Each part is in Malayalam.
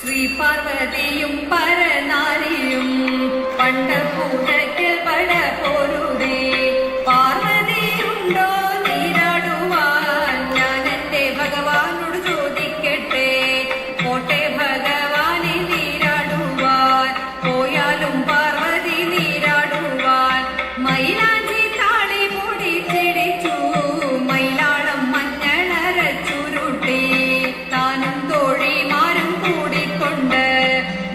ശ്രീ പാർവതിയും പരനാരിയും പണ്ട് പൂജയ്ക്കൽ പട പോരുതേ. പാർവതിയുണ്ടോ നീരാടുവാൻ? ഞാൻ എന്റെ ഭഗവാനോട് ചോദിക്കട്ടെ. പോട്ടെ ഭഗവാനെ നീരാടുവാൻ, പോയാലും പാർവതി നീരാടുവാൻ. മൈലാഞ്ചി താളി പൊടിച്ചിടിച്ചു, മൈലാളം മഞ്ഞളരച്ചുരുട്ടി. താനും തോഴിമാരും കൂടിക്കൊണ്ട്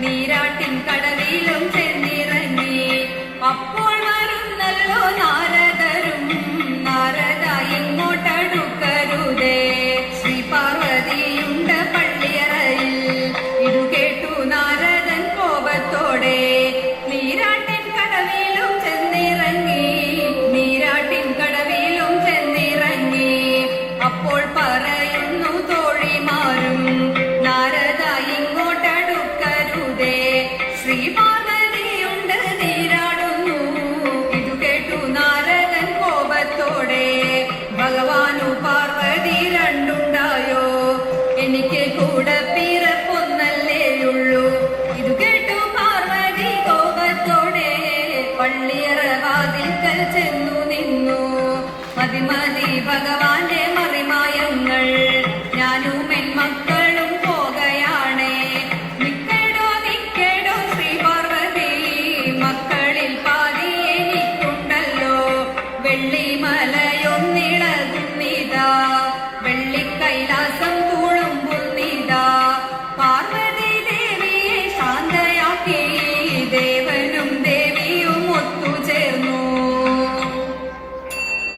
നീരാട്ടിൻ കടവിലും ചെന്നിറങ്ങി. അപ്പോൾ വരുന്നല്ലോ നാരദരും. നാരദ ഇങ്ങോട്ടടുക്കരുതേ, ശ്രീ പാർവതിയുണ്ട് പള്ളിയറയിൽ. ഇതു കേട്ടു നാരദൻ കോപത്തോടെ നീരാട്ടിൻ കടവിലും ചെന്നിറങ്ങി. നീരാട്ടിൻ കടവിലും ചെന്നിറങ്ങി. അപ്പോൾ പറയുന്നു തോഴിമാരും, നാരദ ഇങ്ങോട്ടടുക്കരുതേ, ശ്രീ പാർവതിയുണ്ട് നീരാടുന്നു. ഇതു കേട്ടു നാരദൻ കോപത്തോടെ, ഭഗവാനു പാർവതി രണ്ടുണ്ടായോ? എനിക്ക് കൂടെ പിറപ്പൊന്നല്ലേയുള്ളൂ. ഇതു കേട്ടു പാർവതി കോപത്തോടെ പള്ളിയറ വാതിൽക്കൽ ചെന്നു നിന്നു. മതി മതി ഭഗവാന്റെ